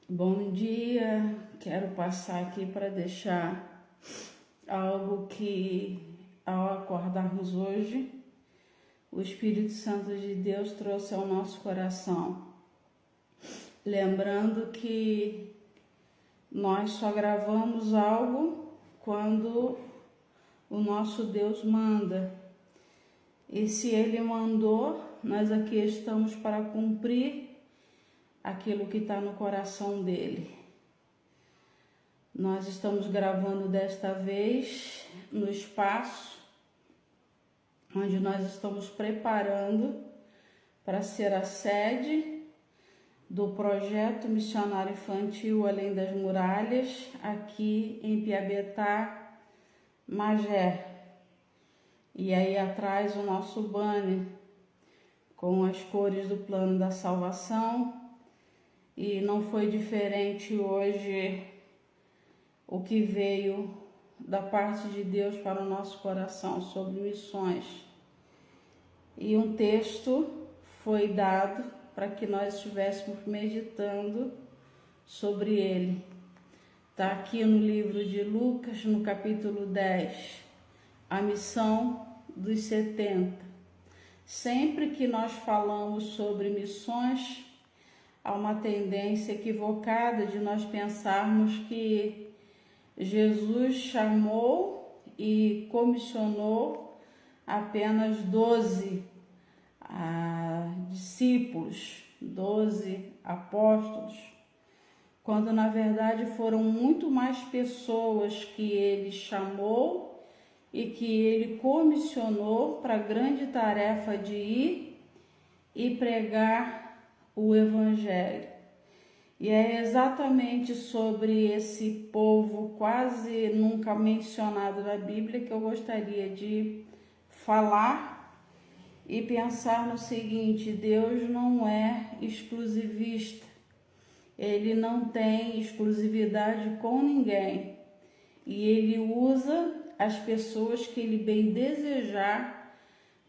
Bom dia, quero passar aqui para deixar algo que, ao acordarmos hoje, o Espírito Santo de Deus trouxe ao nosso coração. Lembrando que nós só gravamos algo quando o nosso Deus manda. E se Ele mandou, nós aqui estamos para cumprir aquilo que está no coração dele. Nós estamos gravando desta vez no espaço onde nós estamos preparando para ser a sede do projeto missionário infantil Além das Muralhas, aqui em Piabetá, Magé. E aí atrás o nosso banner com as cores do plano da salvação. E não foi diferente hoje o que veio da parte de Deus para o nosso coração sobre missões. E um texto foi dado para que nós estivéssemos meditando sobre ele. Está aqui no livro de Lucas, no capítulo 10, a missão dos 70. Sempre que nós falamos sobre missões, há uma tendência equivocada de nós pensarmos que Jesus chamou e comissionou apenas 12 discípulos, 12 apóstolos, quando na verdade foram muito mais pessoas que ele chamou e que ele comissionou para a grande tarefa de ir e pregar o Evangelho. E é exatamente sobre esse povo quase nunca mencionado na Bíblia que eu gostaria de falar e pensar no seguinte: Deus não é exclusivista, Ele não tem exclusividade com ninguém e Ele usa as pessoas que Ele bem desejar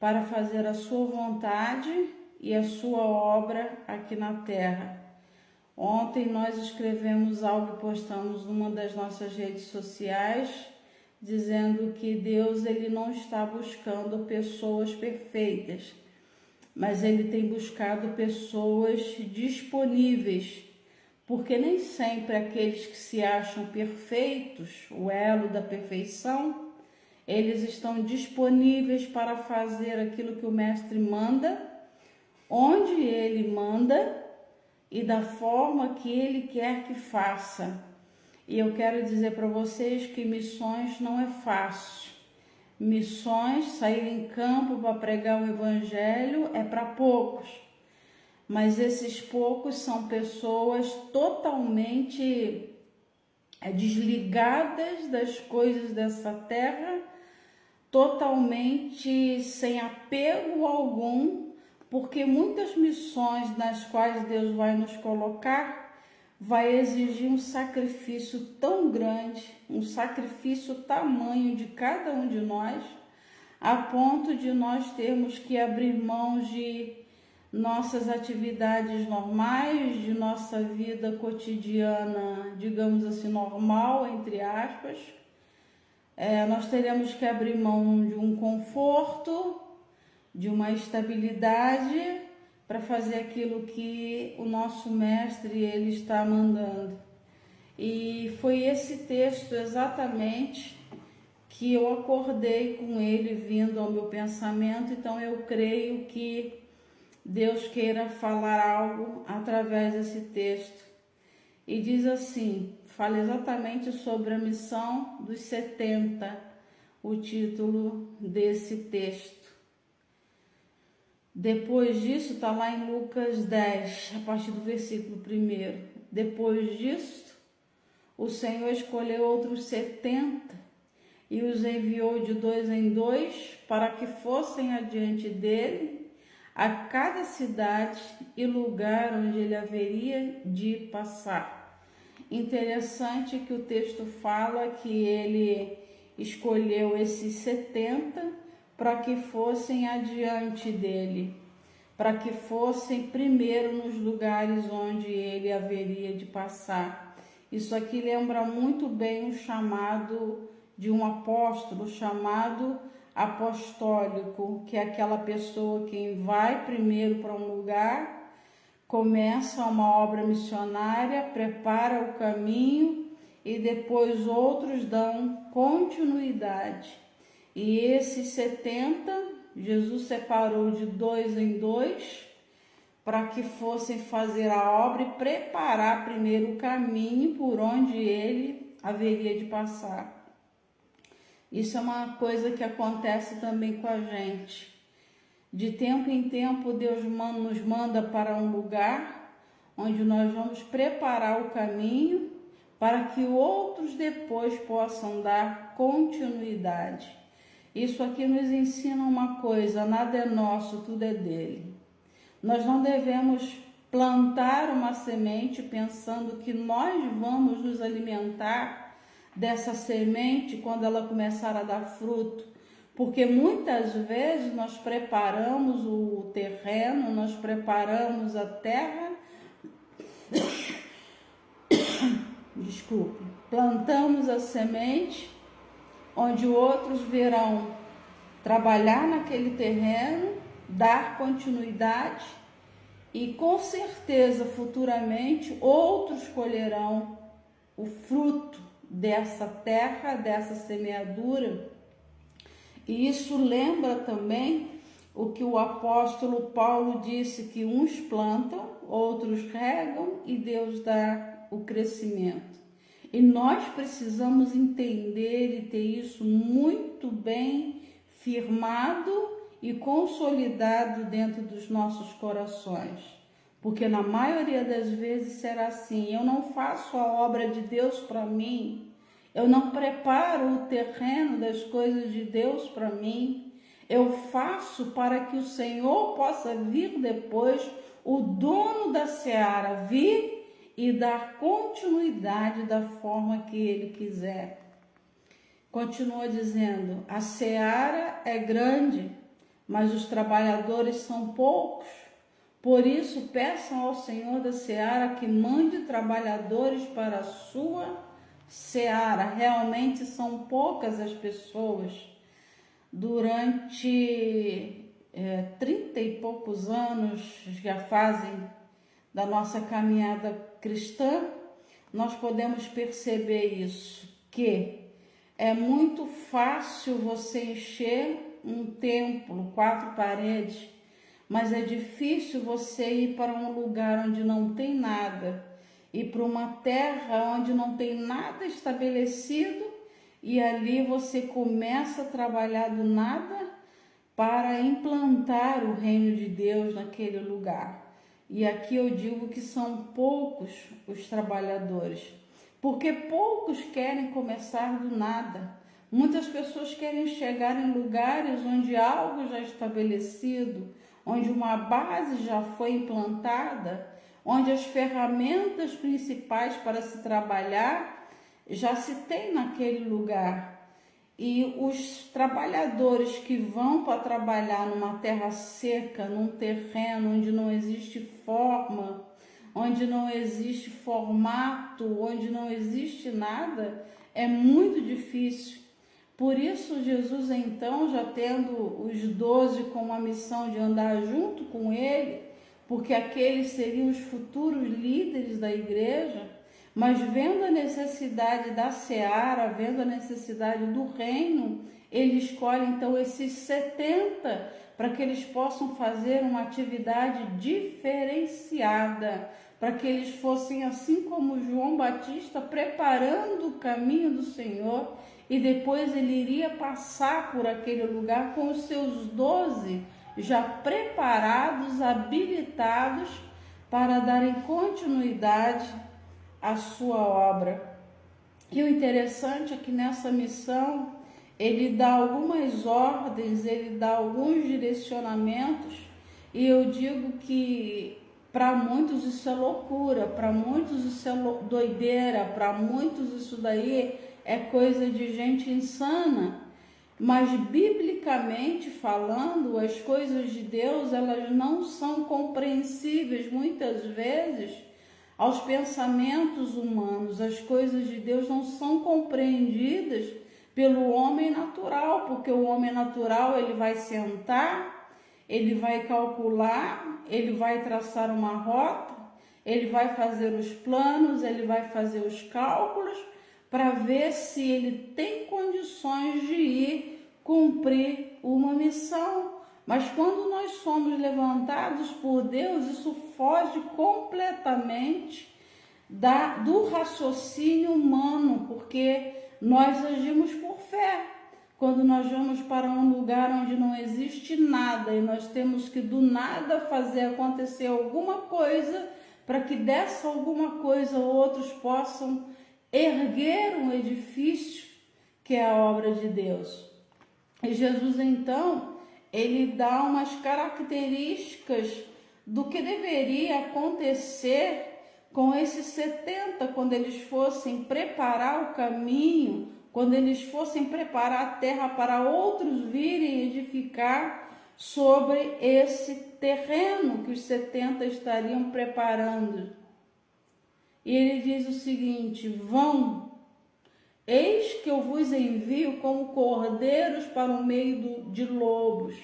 para fazer a sua vontade e a sua obra aqui na terra. Ontem nós escrevemos algo e postamos numa das nossas redes sociais, dizendo que Deus ele não está buscando pessoas perfeitas, mas Ele tem buscado pessoas disponíveis, porque nem sempre aqueles que se acham perfeitos, o elo da perfeição, eles estão disponíveis para fazer aquilo que o Mestre manda, onde ele manda e da forma que ele quer que faça. E eu quero dizer para vocês que missões não é fácil. Missões, sair em campo para pregar o Evangelho é para poucos. Mas esses poucos são pessoas totalmente desligadas das coisas dessa terra, totalmente sem apego algum, porque muitas missões nas quais Deus vai nos colocar vai exigir um sacrifício tão grande, um sacrifício tamanho de cada um de nós, a ponto de nós termos que abrir mão de nossas atividades normais, de nossa vida cotidiana, digamos assim, normal, entre aspas. Nós teremos que abrir mão de um conforto, de uma estabilidade para fazer aquilo que o nosso mestre ele está mandando. E foi esse texto exatamente que eu acordei com ele vindo ao meu pensamento, então eu creio que Deus queira falar algo através desse texto. E diz assim, fala exatamente sobre a missão dos 70, o título desse texto. Depois disso, está lá em Lucas 10, a partir do versículo 1. Depois disso, o Senhor escolheu outros 70 e os enviou de 2 em 2 para que fossem adiante dele a cada cidade e lugar onde ele haveria de passar. Interessante que o texto fala que ele escolheu esses 70 para que fossem adiante dele. para que fossem primeiro nos lugares onde ele haveria de passar. Isso aqui lembra muito bem o chamado de um apóstolo, chamado apostólico, que é aquela pessoa que vai primeiro para um lugar, começa uma obra missionária, prepara o caminho e depois outros dão continuidade. E esses 70, Jesus separou de 2 em 2 para que fossem fazer a obra e preparar primeiro o caminho por onde ele haveria de passar. Isso é uma coisa que acontece também com a gente. De tempo em tempo, Deus nos manda para um lugar onde nós vamos preparar o caminho para que outros depois possam dar continuidade. Isso aqui nos ensina uma coisa: nada é nosso, tudo é dele. Nós não devemos plantar uma semente pensando que nós vamos nos alimentar dessa semente quando ela começar a dar fruto, porque muitas vezes nós preparamos o terreno, nós preparamos a terra, plantamos a semente, onde outros virão trabalhar naquele terreno, dar continuidade e com certeza futuramente outros colherão o fruto dessa terra, dessa semeadura. E isso lembra também o que o apóstolo Paulo disse, que uns plantam, outros regam e Deus dá o crescimento. E nós precisamos entender e ter isso muito bem firmado e consolidado dentro dos nossos corações. Porque na maioria das vezes será assim: eu não faço a obra de Deus para mim, eu não preparo o terreno das coisas de Deus para mim, eu faço para que o Senhor possa vir depois, o dono da seara, vir e dar continuidade da forma que ele quiser. Continua dizendo: a seara é grande, mas os trabalhadores são poucos. Por isso, peçam ao Senhor da seara que mande trabalhadores para a sua seara. Realmente são poucas as pessoas. Durante 30 e poucos anos já fazem da nossa caminhada cristã, nós podemos perceber isso, que é muito fácil você encher um templo, 4 paredes, mas é difícil você ir para um lugar onde não tem nada, ir para uma terra onde não tem nada estabelecido, e ali você começa a trabalhar do nada para implantar o reino de Deus naquele lugar. E aqui eu digo que são poucos os trabalhadores, porque poucos querem começar do nada. Muitas pessoas querem chegar em lugares onde algo já é estabelecido, onde uma base já foi implantada, onde as ferramentas principais para se trabalhar já se tem naquele lugar. E os trabalhadores que vão para trabalhar numa terra seca, num terreno onde não existe forma, onde não existe formato, onde não existe nada, é muito difícil. Por isso, Jesus, então, já tendo os 12 com a missão de andar junto com ele, porque aqueles seriam os futuros líderes da igreja, mas vendo a necessidade da seara, vendo a necessidade do reino, ele escolhe então esses 70 para que eles possam fazer uma atividade diferenciada, para que eles fossem, assim como João Batista, preparando o caminho do Senhor, e depois ele iria passar por aquele lugar com os seus 12 já preparados, habilitados para darem continuidade à sua obra. E o interessante é que nessa missão ele dá algumas ordens, ele dá alguns direcionamentos, e eu digo que para muitos isso é loucura, para muitos isso é doideira, para muitos isso daí é coisa de gente insana, Mas biblicamente falando, as coisas de Deus, elas não são compreensíveis muitas vezes aos pensamentos humanos. As coisas de Deus não são compreendidas pelo homem natural, porque o homem natural, ele vai sentar, ele vai calcular, ele vai traçar uma rota, ele vai fazer os planos, ele vai fazer os cálculos para ver se ele tem condições de ir cumprir uma missão. Mas quando nós somos levantados por Deus, isso foge completamente do raciocínio humano, porque nós agimos por fé. Quando nós vamos para um lugar onde não existe nada e nós temos que do nada fazer acontecer alguma coisa para que dessa alguma coisa outros possam erguer um edifício que é a obra de Deus. E Jesus então, ele dá umas características do que deveria acontecer com esses 70, quando eles fossem preparar o caminho, quando eles fossem preparar a terra para outros virem edificar sobre esse terreno que os 70 estariam preparando. E ele diz o seguinte: vão, eis que eu vos envio como cordeiros para o meio de lobos.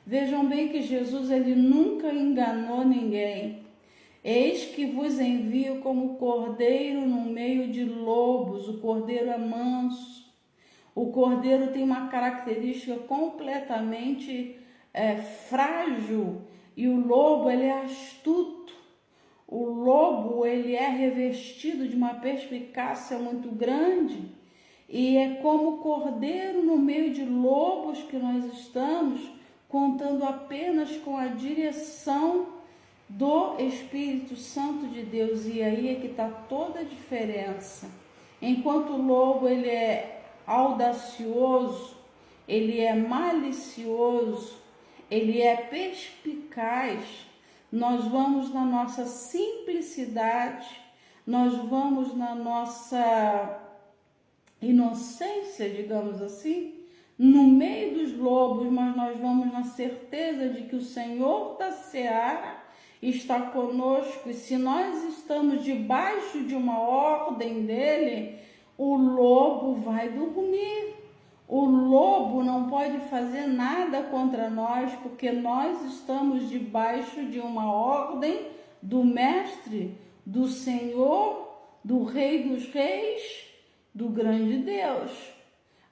Vejam bem que Jesus, ele nunca enganou ninguém. Eis que vos envio como cordeiro no meio de lobos. O cordeiro é manso. O cordeiro tem uma característica completamente frágil. E o lobo, ele é astuto. O lobo, ele é revestido de uma perspicácia muito grande. E é como cordeiro no meio de lobos que nós estamos, contando apenas com a direção do Espírito Santo de Deus. E aí é que está toda a diferença. Enquanto o lobo, ele é audacioso, ele é malicioso, ele é perspicaz, nós vamos na nossa simplicidade, nós vamos na nossa inocência, digamos assim, no meio dos lobos, mas nós vamos na certeza de que o Senhor da seara está conosco, e se nós estamos debaixo de uma ordem dele, o lobo vai dormir. O lobo não pode fazer nada contra nós, porque nós estamos debaixo de uma ordem do Mestre, do Senhor, do Rei dos Reis, do grande Deus.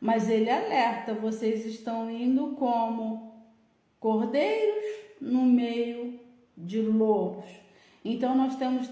Mas ele alerta: vocês estão indo como cordeiros no meio de lobos. Então nós temos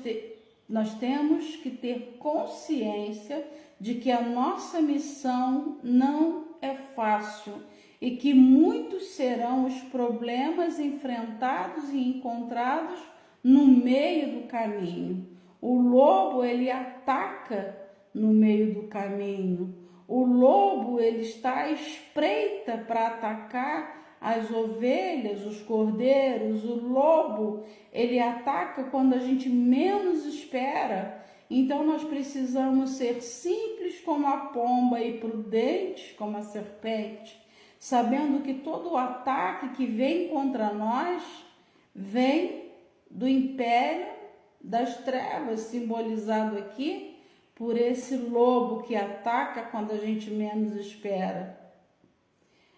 que ter consciência de que a nossa missão não é fácil e que muitos serão os problemas enfrentados e encontrados no meio do caminho. O lobo, ele ataca no meio do caminho. O lobo, ele está à espreita para atacar as ovelhas, os cordeiros. O lobo, ele ataca quando a gente menos espera. Então nós precisamos ser simples como a pomba e prudentes como a serpente, sabendo que todo o ataque que vem contra nós vem do império das trevas, simbolizado aqui por esse lobo que ataca quando a gente menos espera.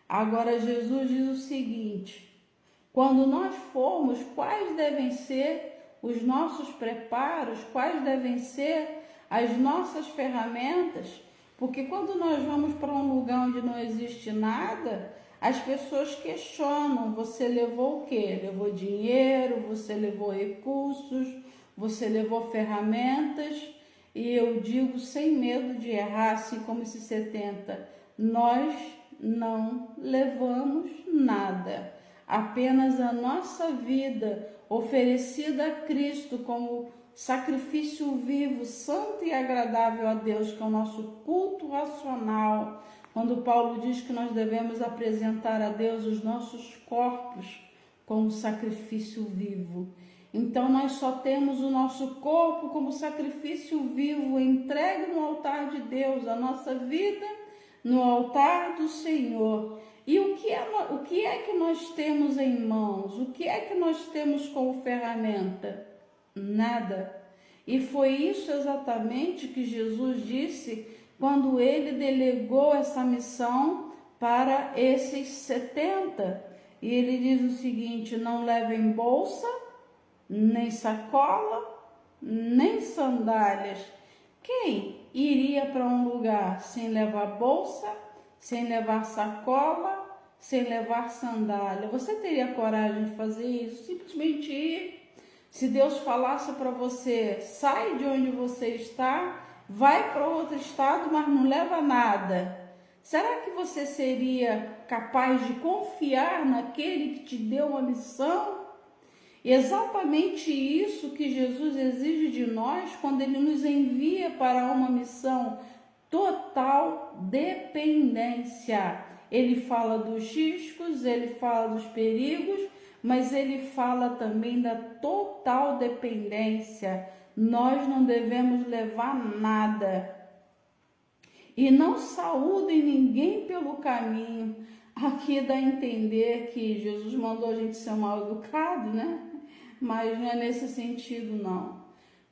Agora Jesus diz o seguinte: quando nós formos, quais devem ser os nossos preparos, quais devem ser as nossas ferramentas? Porque quando nós vamos para um lugar onde não existe nada, as pessoas questionam: você levou o quê? Levou dinheiro, você levou recursos, você levou ferramentas? E eu digo sem medo de errar, assim como esses 70, nós não levamos nada, apenas a nossa vida oferecida a Cristo como sacrifício vivo, santo e agradável a Deus, que é o nosso culto racional. Quando Paulo diz que nós devemos apresentar a Deus os nossos corpos como sacrifício vivo. Então nós só temos o nosso corpo como sacrifício vivo, entregue no altar de Deus. A nossa vida no altar do Senhor. E o que é que nós temos em mãos? O que é que nós temos como ferramenta? Nada. E foi isso exatamente que Jesus disse quando ele delegou essa missão para esses 70. E ele diz o seguinte: não levem bolsa, nem sacola, nem sandálias. Quem iria para um lugar sem levar bolsa, sem levar sacola, sem levar sandália? Você teria coragem de fazer isso? Simplesmente ir. Se Deus falasse para você, sai de onde você está, vai para outro estado, mas não leva nada. Será que você seria capaz de confiar naquele que te deu uma missão? Exatamente isso que Jesus exige de nós quando ele nos envia para uma missão: total dependência. Ele fala dos riscos, ele fala dos perigos, mas ele fala também da total dependência. Nós não devemos levar nada. E não saúdem ninguém pelo caminho. Aqui dá a entender que Jesus mandou a gente ser mal educado, né? Mas não é nesse sentido, não.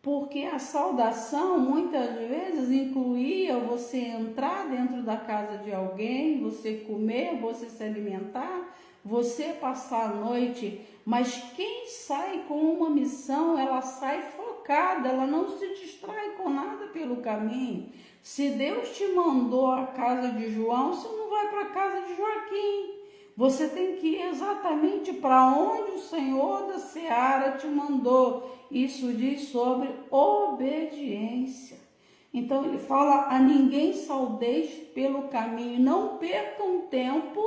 Porque a saudação muitas vezes incluía você entrar dentro da casa de alguém, você comer, você se alimentar, você passar a noite. Mas quem sai com uma missão, ela sai focada, ela não se distrai com nada pelo caminho. Se Deus te mandou à casa de João, você não vai para a casa de Joaquim. Você tem que ir exatamente para onde o Senhor da Seara te mandou. Isso diz sobre obediência. Então ele fala: a ninguém saudeis pelo caminho. Não percam tempo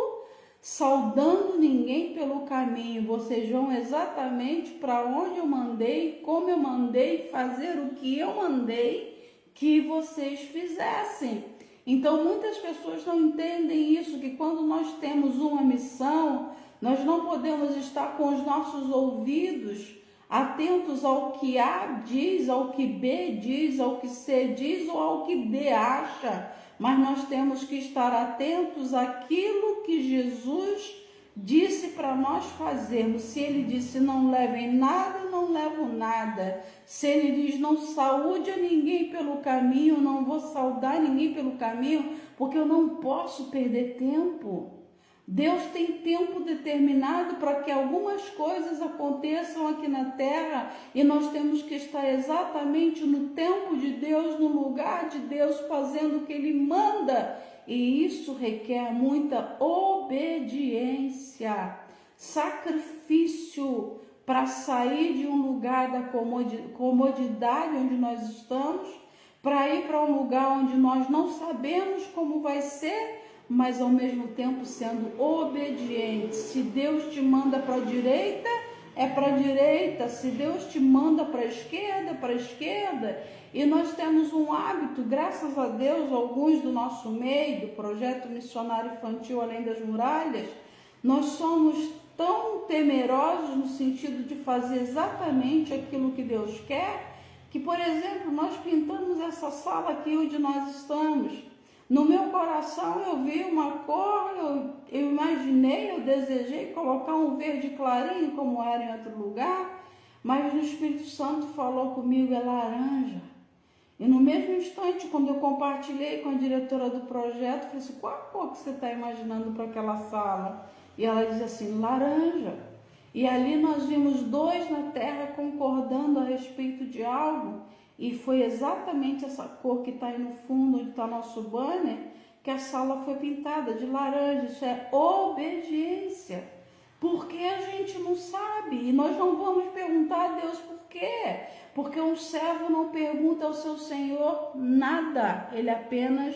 saudando ninguém pelo caminho. Vocês vão exatamente para onde eu mandei, como eu mandei, fazer o que eu mandei que vocês fizessem. Então muitas pessoas não entendem isso, que quando nós temos uma missão, nós não podemos estar com os nossos ouvidos atentos ao que A diz, ao que B diz, ao que C diz ou ao que D acha, mas nós temos que estar atentos àquilo que Jesus disse para nós fazermos. Se ele disse não levem nada, não levo nada. Se ele diz não saúde a ninguém pelo caminho, não vou saudar ninguém pelo caminho, porque eu não posso perder tempo. Deus tem tempo determinado para que algumas coisas aconteçam aqui na terra e nós temos que estar exatamente no tempo de Deus, no lugar de Deus, fazendo o que Ele manda. E isso requer muita obediência, sacrifício para sair de um lugar da comodidade onde nós estamos, para ir para um lugar onde nós não sabemos como vai ser, mas ao mesmo tempo sendo obediente. Se Deus te manda para a direita, é para a direita. Se Deus te manda para a esquerda, é para a esquerda. E nós temos um hábito, graças a Deus, alguns do nosso meio, do projeto missionário infantil Além das Muralhas, nós somos tão temerosos no sentido de fazer exatamente aquilo que Deus quer, que, por exemplo, nós pintamos essa sala aqui onde nós estamos. No meu coração eu vi uma cor, eu imaginei, eu desejei colocar um verde clarinho como era em outro lugar, mas o Espírito Santo falou comigo, é laranja. E no mesmo instante, quando eu compartilhei com a diretora do projeto, eu falei assim, qual a cor que você está imaginando para aquela sala? E ela diz assim, laranja. E ali nós vimos dois na terra concordando a respeito de algo. E foi exatamente essa cor que está aí no fundo, onde está nosso banner, que a sala foi pintada de laranja. Isso é obediência. Porque a gente não sabe. E nós não vamos perguntar a Deus por quê. Porque um servo não pergunta ao seu Senhor nada. Ele apenas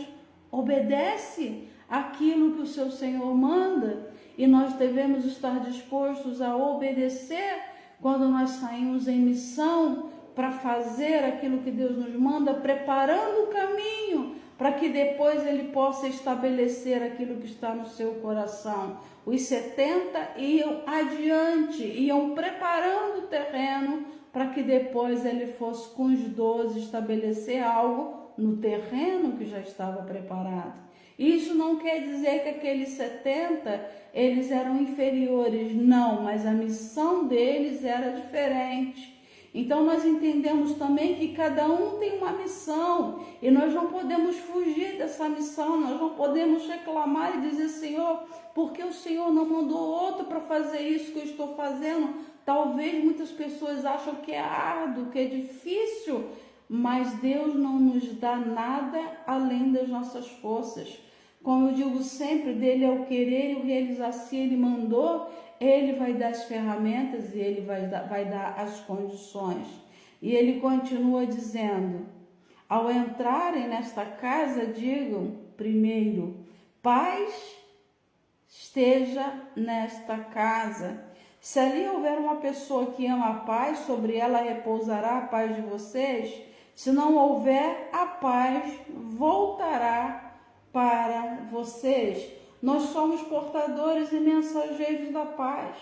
obedece aquilo que o seu Senhor manda. E nós devemos estar dispostos a obedecer quando nós saímos em missão, para fazer aquilo que Deus nos manda, preparando o caminho, para que depois Ele possa estabelecer aquilo que está no seu coração. Os 70 iam adiante, iam preparando o terreno, para que depois Ele fosse com os 12 estabelecer algo no terreno que já estava preparado. Isso não quer dizer que aqueles 70, eles eram inferiores, não, mas a missão deles era diferente. Então nós entendemos também que cada um tem uma missão e nós não podemos fugir dessa missão, nós não podemos reclamar e dizer, Senhor, por que o Senhor não mandou outro para fazer isso que eu estou fazendo? Talvez muitas pessoas acham que é árduo, que é difícil, mas Deus não nos dá nada além das nossas forças. Como eu digo sempre, dele é o querer e o realizar. Se ele mandou, ele vai dar as ferramentas e ele vai dar as condições. E ele continua dizendo, ao entrarem nesta casa, digam primeiro, paz esteja nesta casa. Se ali houver uma pessoa que ama a paz, sobre ela repousará a paz de vocês. Se não houver, a paz voltará para vocês. Nós somos portadores e mensageiros da paz.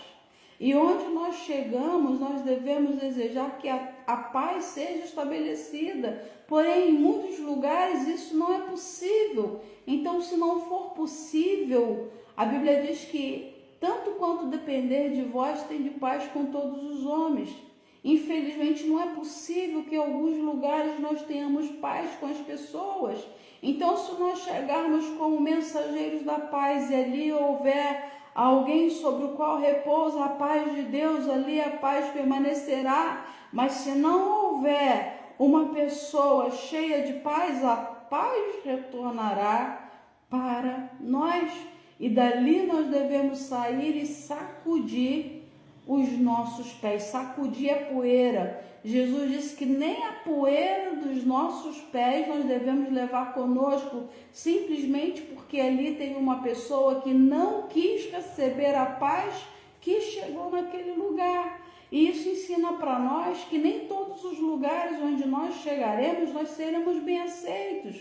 E onde nós chegamos, nós devemos desejar que a paz seja estabelecida. Porém, em muitos lugares isso não é possível. Então, se não for possível, a Bíblia diz que tanto quanto depender de vós, tende paz com todos os homens. Infelizmente, não é possível que em alguns lugares nós tenhamos paz com as pessoas. Então, se nós chegarmos como mensageiros da paz e ali houver alguém sobre o qual repousa a paz de Deus, ali a paz permanecerá. Mas se não houver uma pessoa cheia de paz, a paz retornará para nós. E dali nós devemos sair e sacudir os nossos pés, sacudir a poeira. Jesus disse que nem a poeira dos nossos pés nós devemos levar conosco, simplesmente porque ali tem uma pessoa que não quis receber a paz que chegou naquele lugar. E isso ensina para nós que nem todos os lugares onde nós chegaremos, nós seremos bem aceitos.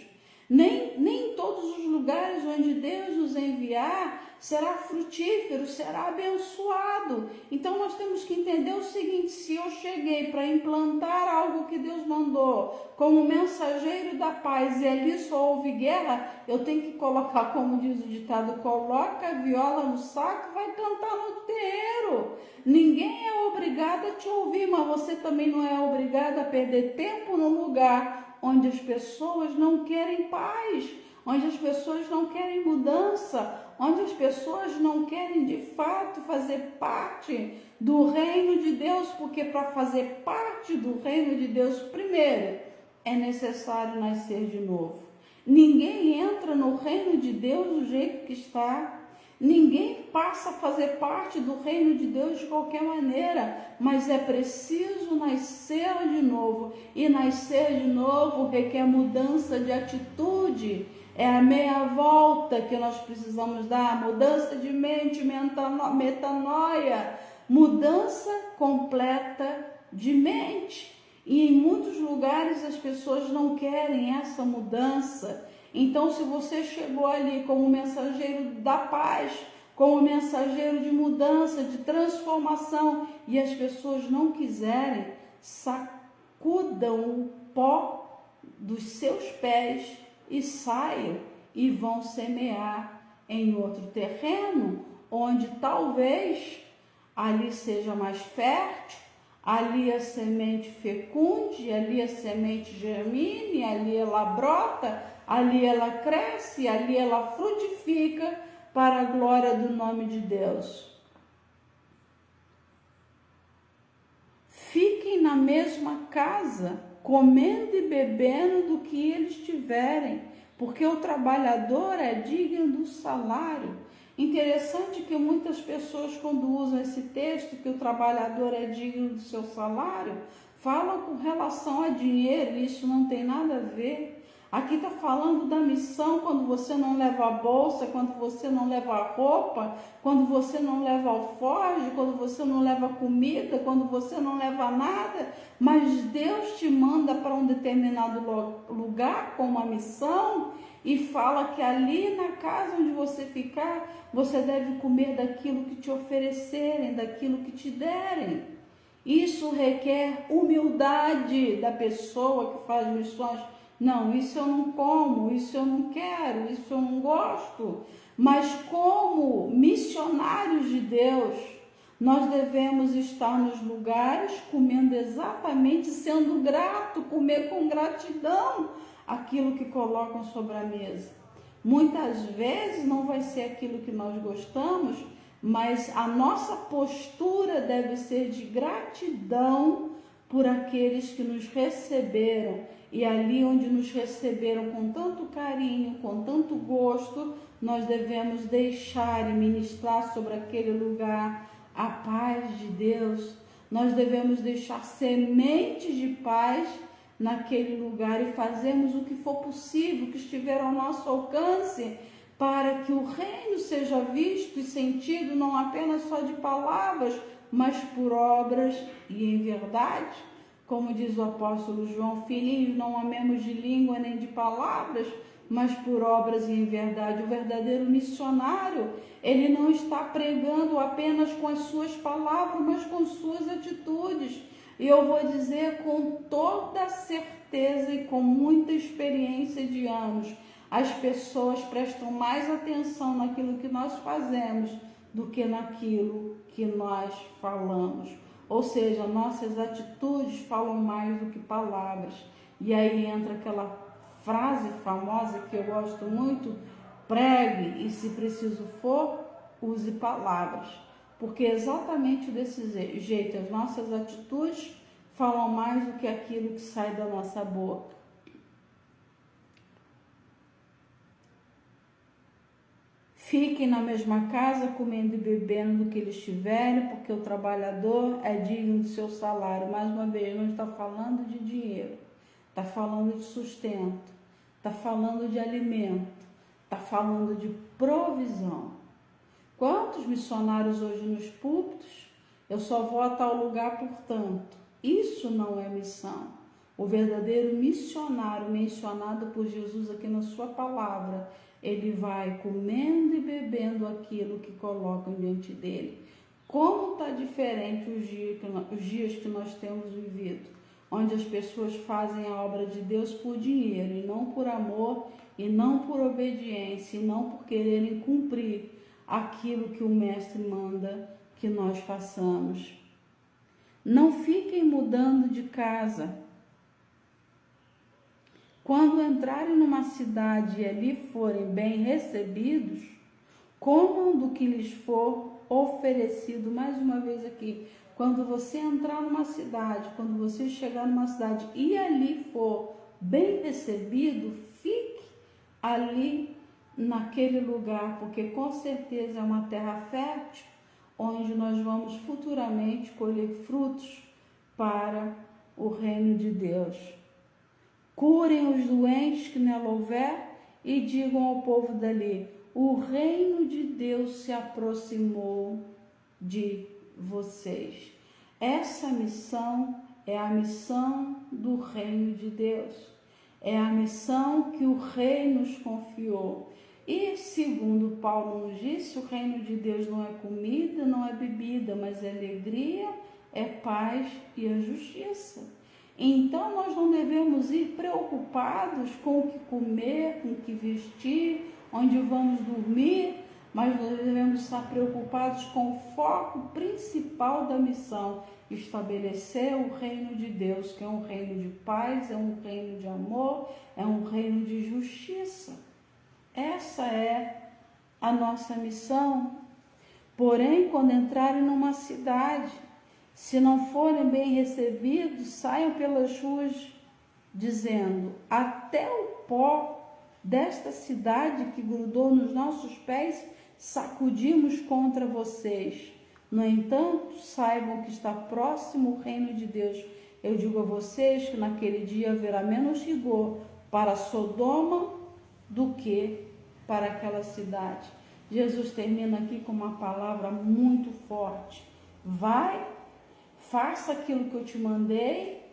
Nem em todos os lugares onde Deus nos enviar será frutífero, será abençoado. Então nós temos que entender o seguinte, se eu cheguei para implantar algo que Deus mandou como mensageiro da paz e ali só houve guerra, eu tenho que colocar, como diz o ditado, coloca a viola no saco e vai cantar no terreiro. Ninguém é obrigado a te ouvir, mas você também não é obrigado a perder tempo no lugar onde as pessoas não querem paz, onde as pessoas não querem mudança, onde as pessoas não querem de fato fazer parte do reino de Deus, porque para fazer parte do reino de Deus, primeiro, é necessário nascer de novo. Ninguém entra no reino de Deus do jeito que está. Ninguém passa a fazer parte do reino de Deus de qualquer maneira, mas é preciso nascer de novo. E nascer de novo requer mudança de atitude. É a meia volta que nós precisamos dar, mudança de mente, metanoia, mudança completa de mente. E em muitos lugares as pessoas não querem essa mudança. Então, se você chegou ali como mensageiro da paz, como mensageiro de mudança, de transformação, e as pessoas não quiserem, sacudam o pó dos seus pés e saiam e vão semear em outro terreno, onde talvez ali seja mais fértil, ali a semente fecunde, ali a semente germine, ali ela brota, ali ela cresce, ali ela frutifica para a glória do nome de Deus. Fiquem na mesma casa, comendo e bebendo do que eles tiverem, porque o trabalhador é digno do salário. Interessante que muitas pessoas, quando usam esse texto, que o trabalhador é digno do seu salário, falam com relação a dinheiro, e isso não tem nada a ver. Aqui está falando da missão, quando você não leva a bolsa, quando você não leva a roupa, quando você não leva alforje, quando você não leva comida, quando você não leva nada, mas Deus te manda para um determinado lugar com uma missão e fala que ali na casa onde você ficar, você deve comer daquilo que te oferecerem, daquilo que te derem. Isso requer humildade da pessoa que faz missões não, isso eu não como, isso eu não quero, isso eu não gosto. Mas como missionários de Deus, nós devemos estar nos lugares comendo exatamente, sendo grato, comer com gratidão aquilo que colocam sobre a mesa. Muitas vezes não vai ser aquilo que nós gostamos, mas a nossa postura deve ser de gratidão por aqueles que nos receberam. E ali onde nos receberam com tanto carinho, com tanto gosto, nós devemos deixar e ministrar sobre aquele lugar a paz de Deus. Nós devemos deixar sementes de paz naquele lugar e fazermos o que for possível, que estiver ao nosso alcance, para que o reino seja visto e sentido não apenas só de palavras, mas por obras e em verdade. Como diz o apóstolo João, filhinhos, não amemos de língua nem de palavras, mas por obras e em verdade. O verdadeiro missionário, ele não está pregando apenas com as suas palavras, mas com suas atitudes. E eu vou dizer com toda certeza e com muita experiência de anos, as pessoas prestam mais atenção naquilo que nós fazemos do que naquilo que nós falamos. Ou seja, nossas atitudes falam mais do que palavras. E aí entra aquela frase famosa que eu gosto muito: pregue e, se preciso for, use palavras. Porque exatamente desse jeito, as nossas atitudes falam mais do que aquilo que sai da nossa boca. Fiquem na mesma casa, comendo e bebendo do que eles tiverem, porque o trabalhador é digno do seu salário. Mais uma vez, não está falando de dinheiro, está falando de sustento, está falando de alimento, está falando de provisão. Quantos missionários hoje nos púlpitos? Eu só vou a tal lugar, portanto. Isso não é missão. O verdadeiro missionário mencionado por Jesus aqui na sua palavra, ele vai comendo e bebendo aquilo que colocam diante dele. Como está diferente os dias que nós temos vivido, onde as pessoas fazem a obra de Deus por dinheiro, e não por amor, e não por obediência, e não por quererem cumprir aquilo que o Mestre manda que nós façamos. Não fiquem mudando de casa. Quando entrarem numa cidade e ali forem bem recebidos, comam do que lhes for oferecido. Mais uma vez aqui, quando você entrar numa cidade, quando você chegar numa cidade e ali for bem recebido, fique ali naquele lugar, porque com certeza é uma terra fértil, onde nós vamos futuramente colher frutos para o reino de Deus. Curem os doentes que nela houver e digam ao povo dali: o reino de Deus se aproximou de vocês. Essa missão é a missão do reino de Deus. É a missão que o rei nos confiou. E, segundo Paulo nos disse, o reino de Deus não é comida, não é bebida, mas é alegria, é paz e a justiça. Então, nós não devemos ir preocupados com o que comer, com o que vestir, onde vamos dormir, mas nós devemos estar preocupados com o foco principal da missão: estabelecer o reino de Deus, que é um reino de paz, é um reino de amor, é um reino de justiça. Essa é a nossa missão. Porém, quando entrarem numa cidade, se não forem bem recebidos, saiam pelas ruas dizendo: até o pó desta cidade que grudou nos nossos pés sacudimos contra vocês. No entanto, saibam que está próximo o reino de Deus. Eu digo a vocês que naquele dia haverá menos rigor para Sodoma do que para aquela cidade. Jesus termina aqui com uma palavra muito forte: vai, faça aquilo que eu te mandei,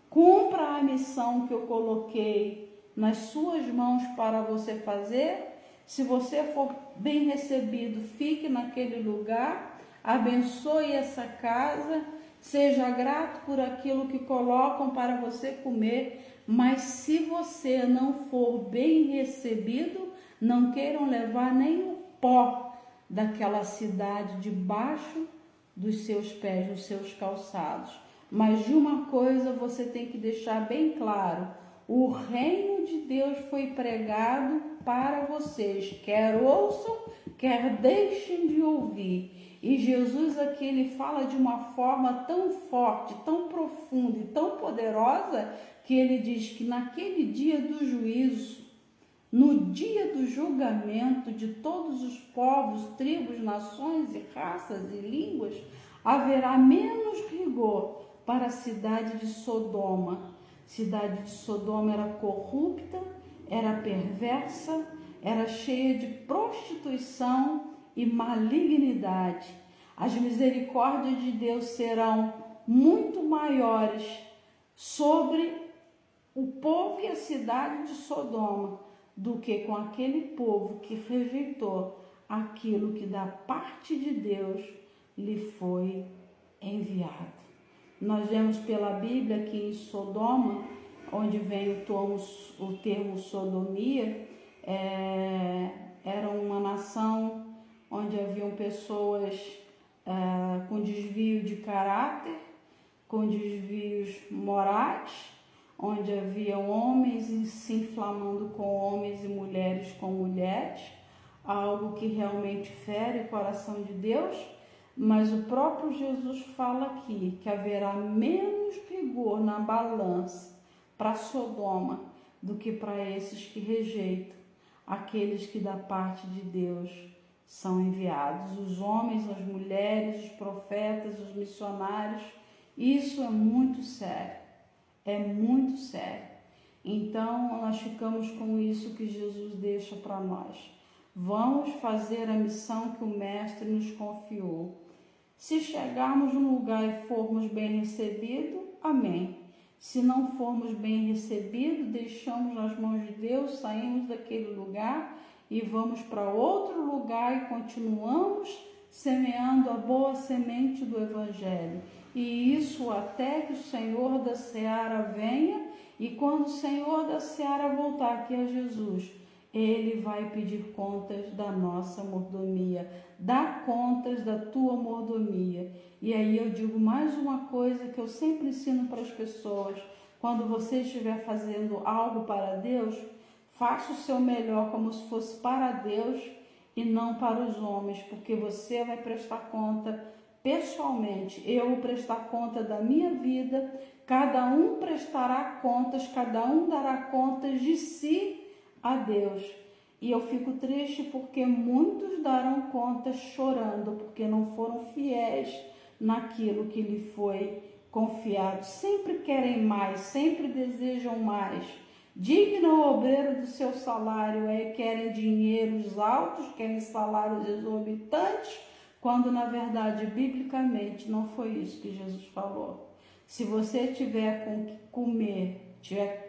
cumpra a missão que eu coloquei nas suas mãos para você fazer. Se você for bem recebido, fique naquele lugar, abençoe essa casa. seja grato por aquilo que colocam para você comer, mas se você não for bem recebido, não queiram levar nem o pó daquela cidade debaixo dos seus pés, dos seus calçados. Mas de uma coisa você tem que deixar bem claro: o reino de Deus foi pregado para vocês, quer ouçam, quer deixem de ouvir. E Jesus aqui, ele fala de uma forma tão forte, tão profunda e tão poderosa, que ele diz que naquele dia do juízo, no dia do julgamento de todos os povos, tribos, nações e raças e línguas, haverá menos rigor para a cidade de Sodoma. Cidade de Sodoma era corrupta, era perversa, era cheia de prostituição e malignidade. As misericórdias de Deus serão muito maiores sobre o povo e a cidade de Sodoma do que com aquele povo que rejeitou aquilo que da parte de Deus lhe foi enviado. Nós vemos pela Bíblia que em Sodoma, onde vem o termo sodomia, era uma nação onde haviam pessoas com desvio de caráter, com desvios morais, onde haviam homens se inflamando com homens e mulheres com mulheres, algo que realmente fere o coração de Deus. Mas o próprio Jesus fala aqui que haverá menos rigor na balança para Sodoma do que para esses que rejeitam aqueles que da parte de Deus são enviados, os homens, as mulheres, os profetas, os missionários. Isso é muito sério, é muito sério. Então nós ficamos com isso que Jesus deixa para nós. Vamos fazer a missão que o Mestre nos confiou. Se chegarmos no lugar e formos bem recebidos, amém. Se não formos bem recebidos, deixamos nas mãos de Deus, saímos daquele lugar e vamos para outro lugar e continuamos semeando a boa semente do Evangelho. E isso até que o Senhor da Seara venha, e quando o Senhor da Seara voltar, aqui a Jesus, Ele vai pedir contas da nossa mordomia, dá contas da tua mordomia. E aí eu digo mais uma coisa que eu sempre ensino para as pessoas: quando você estiver fazendo algo para Deus, faça o seu melhor como se fosse para Deus e não para os homens, porque você vai prestar conta pessoalmente. Eu vou prestar conta da minha vida, cada um prestará contas, cada um dará contas de si a Deus. E eu fico triste porque muitos darão contas chorando, porque não foram fiéis naquilo que lhe foi confiado. Sempre querem mais, sempre desejam mais. Digno obreiro do seu salário querem dinheiros altos, querem salários exorbitantes, quando na verdade, biblicamente, não foi isso que Jesus falou. Se você tiver com que comer, tiver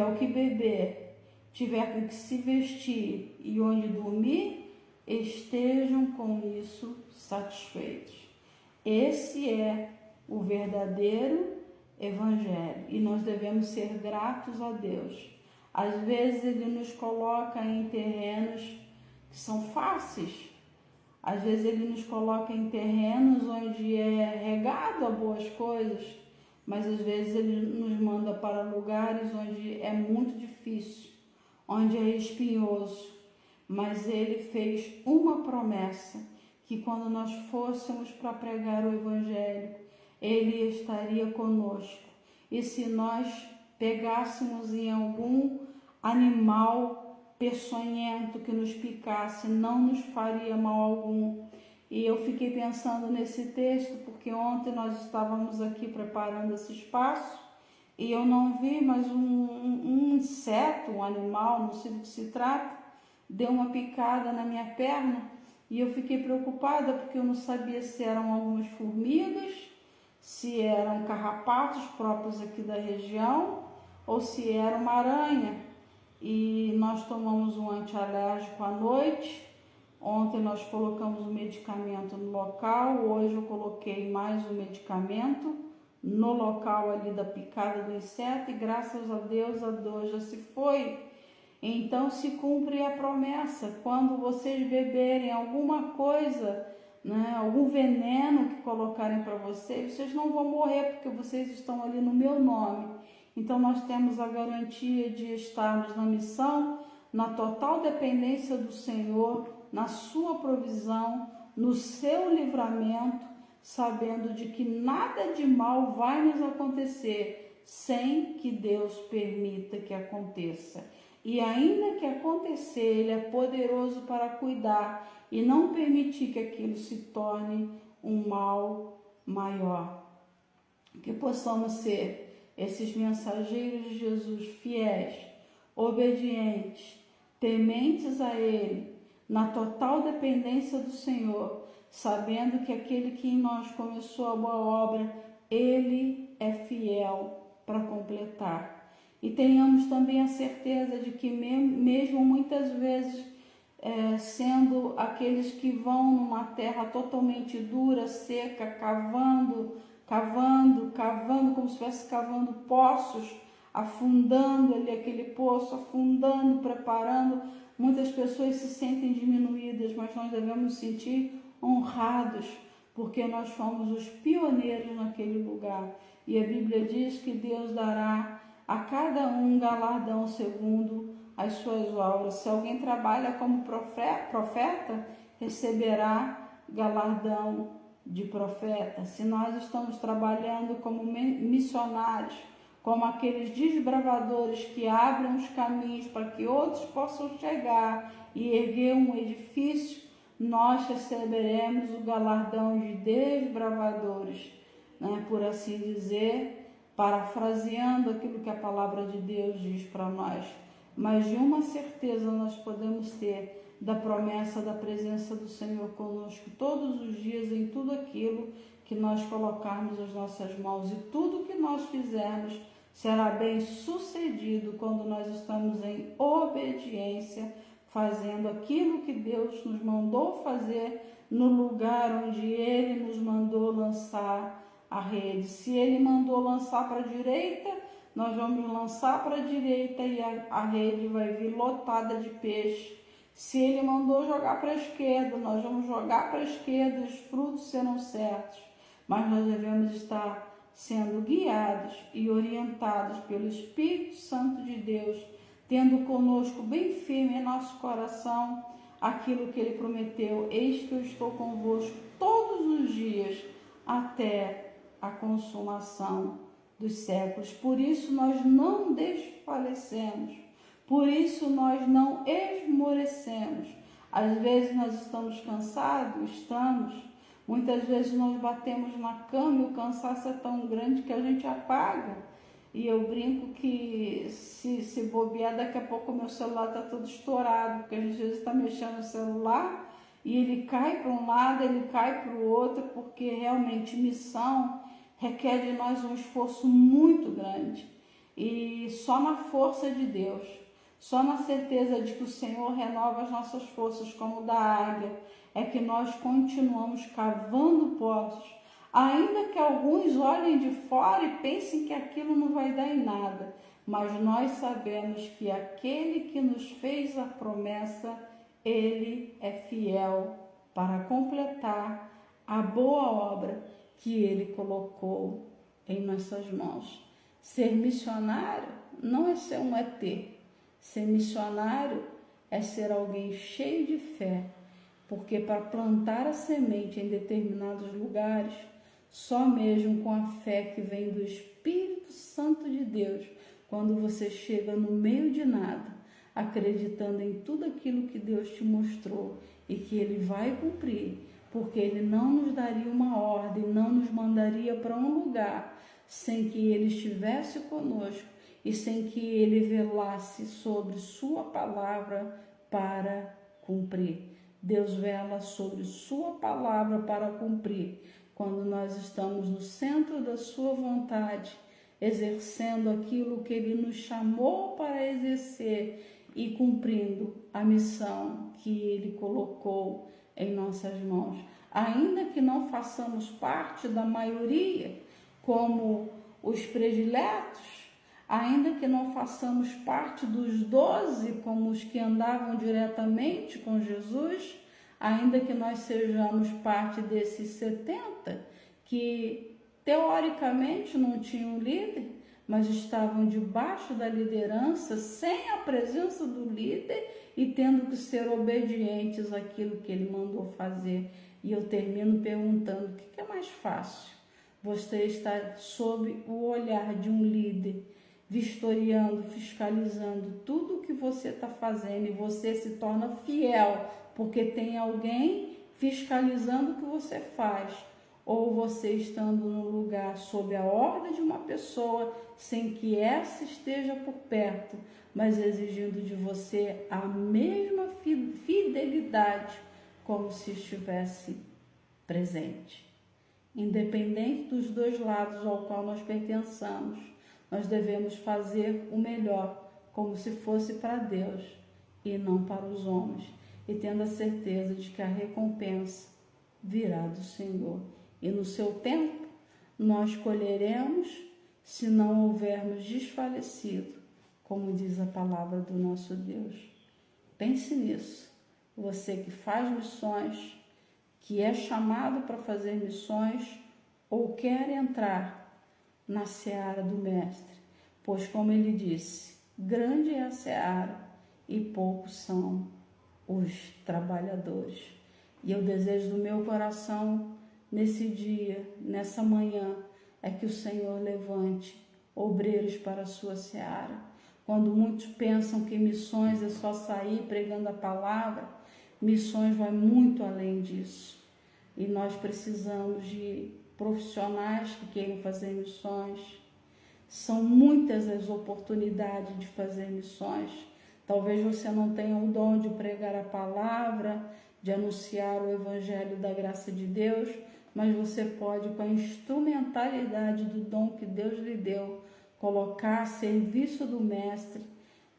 o que beber, tiver com que se vestir e onde dormir, estejam com isso satisfeitos. Esse é o verdadeiro Evangelho e nós devemos ser gratos a Deus. Às vezes Ele nos coloca em terrenos que são fáceis, às vezes Ele nos coloca em terrenos onde é regado a boas coisas, mas às vezes Ele nos manda para lugares onde é muito difícil, onde é espinhoso. Mas Ele fez uma promessa, que quando nós fôssemos para pregar o Evangelho, Ele estaria conosco. E se nós pegássemos em algum animal peçonhento que nos picasse, não nos faria mal algum. E eu fiquei pensando nesse texto, porque ontem nós estávamos aqui preparando esse espaço e eu não vi, mas um inseto, um animal, não sei do que se trata, deu uma picada na minha perna e eu fiquei preocupada porque eu não sabia se eram algumas formigas, se eram carrapatos próprios aqui da região ou se era uma aranha. E nós tomamos um antialérgico à noite Ontem nós colocamos o medicamento no local, hoje eu coloquei mais um medicamento no local ali da picada do inseto e graças a Deus a dor já se foi. Então se cumpre a promessa, quando vocês beberem alguma coisa, né, algum veneno que colocarem para vocês não vão morrer porque vocês estão ali no meu nome. Então nós temos a garantia de estarmos na missão, na total dependência do Senhor, na sua provisão, no seu livramento, sabendo de que nada de mal vai nos acontecer sem que Deus permita que aconteça. E ainda que acontecer, Ele é poderoso para cuidar e não permitir que aquilo se torne um mal maior. Que possamos ser esses mensageiros de Jesus fiéis, obedientes, tementes a Ele, na total dependência do Senhor, sabendo que aquele que em nós começou a boa obra, Ele é fiel para completar. E tenhamos também a certeza de que mesmo muitas vezes sendo aqueles que vão numa terra totalmente dura, seca, cavando, como se estivesse cavando poços, afundando ali aquele poço, afundando, preparando. Muitas pessoas se sentem diminuídas, mas nós devemos nos sentir honrados, porque nós fomos os pioneiros naquele lugar. E a Bíblia diz que Deus dará a cada um galardão segundo as suas obras. Se alguém trabalha como profeta, receberá galardão de profeta. Se nós estamos trabalhando como missionários, como aqueles desbravadores que abrem os caminhos para que outros possam chegar e erguer um edifício, nós receberemos o galardão de desbravadores, né? Por assim dizer, parafraseando aquilo que a palavra de Deus diz para nós. Mas de uma certeza nós podemos ter da promessa da presença do Senhor conosco todos os dias em tudo aquilo que nós colocarmos as nossas mãos, e tudo que nós fizermos será bem sucedido quando nós estamos em obediência, fazendo aquilo que Deus nos mandou fazer no lugar onde Ele nos mandou lançar a rede. Se Ele mandou lançar para a direita, nós vamos lançar para a direita e a rede vai vir lotada de peixe. Se Ele mandou jogar para a esquerda, nós vamos jogar para a esquerda e os frutos serão certos. Mas nós devemos estar sendo guiados e orientados pelo Espírito Santo de Deus, tendo conosco bem firme em nosso coração aquilo que Ele prometeu. Eis que eu estou convosco todos os dias até a consumação dos séculos. Por isso nós não desfalecemos, por isso nós não esmorecemos. Às vezes nós estamos cansados, muitas vezes nós batemos na cama e o cansaço é tão grande que a gente apaga. E eu brinco que se bobear, daqui a pouco o meu celular está todo estourado, porque às vezes está mexendo no celular e ele cai para um lado, ele cai para o outro, porque realmente missão requer de nós um esforço muito grande. E só na força de Deus, só na certeza de que o Senhor renova as nossas forças como da águia, é que nós continuamos cavando poços, ainda que alguns olhem de fora e pensem que aquilo não vai dar em nada, mas nós sabemos que aquele que nos fez a promessa, Ele é fiel para completar a boa obra que Ele colocou em nossas mãos. Ser missionário não é ser um ET. Ser missionário é ser alguém cheio de fé, porque para plantar a semente em determinados lugares, só mesmo com a fé que vem do Espírito Santo de Deus, quando você chega no meio de nada, acreditando em tudo aquilo que Deus te mostrou e que Ele vai cumprir, porque Ele não nos daria uma ordem, não nos mandaria para um lugar sem que Ele estivesse conosco e sem que Ele velasse sobre sua palavra para cumprir. Deus vela sobre sua palavra para cumprir quando nós estamos no centro da sua vontade, exercendo aquilo que Ele nos chamou para exercer e cumprindo a missão que Ele colocou em nossas mãos. Ainda que não façamos parte da maioria, como os prediletos, ainda que não façamos parte dos 12, como os que andavam diretamente com Jesus, ainda que nós sejamos parte desses 70, que teoricamente não tinham líder, mas estavam debaixo da liderança, sem a presença do líder e tendo que ser obedientes àquilo que ele mandou fazer. E eu termino perguntando: o que é mais fácil? Você estar sob o olhar de um líder, vistoriando, fiscalizando tudo o que você está fazendo, e você se torna fiel, porque tem alguém fiscalizando o que você faz, ou você estando no lugar sob a ordem de uma pessoa, sem que essa esteja por perto, mas exigindo de você a mesma fidelidade, como se estivesse presente. Independente dos dois lados ao qual nós pertençamos, nós devemos fazer o melhor, como se fosse para Deus e não para os homens, e tendo a certeza de que a recompensa virá do Senhor. E no seu tempo nós colheremos, se não houvermos desfalecido, como diz a palavra do nosso Deus. Pense nisso. Você que faz missões, que é chamado para fazer missões, ou quer entrar na seara do Mestre, pois, como ele disse, grande é a seara e poucos são os trabalhadores. E eu desejo do meu coração, nesse dia, nessa manhã, é que o Senhor levante obreiros para a sua seara. Quando muitos pensam que missões é só sair pregando a palavra, missões vai muito além disso. E nós precisamos de profissionais que queiram fazer missões. São muitas as oportunidades de fazer missões. Talvez você não tenha o dom de pregar a palavra, de anunciar o evangelho da graça de Deus, mas você pode, com a instrumentalidade do dom que Deus lhe deu, colocar a serviço do Mestre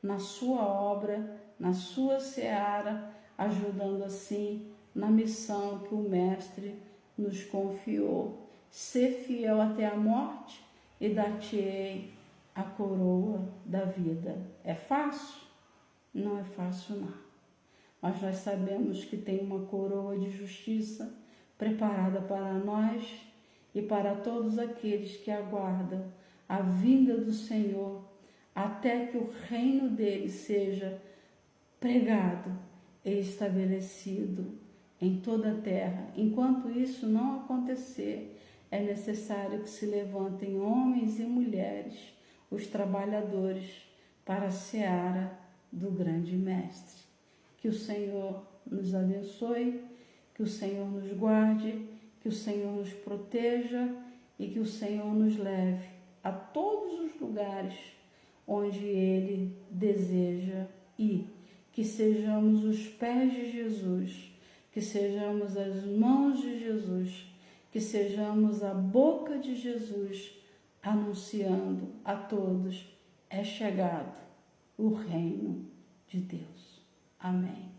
na sua obra, na sua seara, ajudando assim na missão que o Mestre nos confiou. Ser fiel até a morte e dar-te-ei a coroa da vida. É fácil? Não é fácil, não. Mas nós sabemos que tem uma coroa de justiça preparada para nós e para todos aqueles que aguardam a vinda do Senhor, até que o reino dele seja pregado e estabelecido em toda a terra. Enquanto isso não acontecer, é necessário que se levantem homens e mulheres, os trabalhadores, para a seara do grande Mestre. Que o Senhor nos abençoe, que o Senhor nos guarde, que o Senhor nos proteja e que o Senhor nos leve a todos os lugares onde Ele deseja ir. Que sejamos os pés de Jesus, que sejamos as mãos de Jesus, que sejamos a boca de Jesus, anunciando a todos: é chegado o reino de Deus. Amém.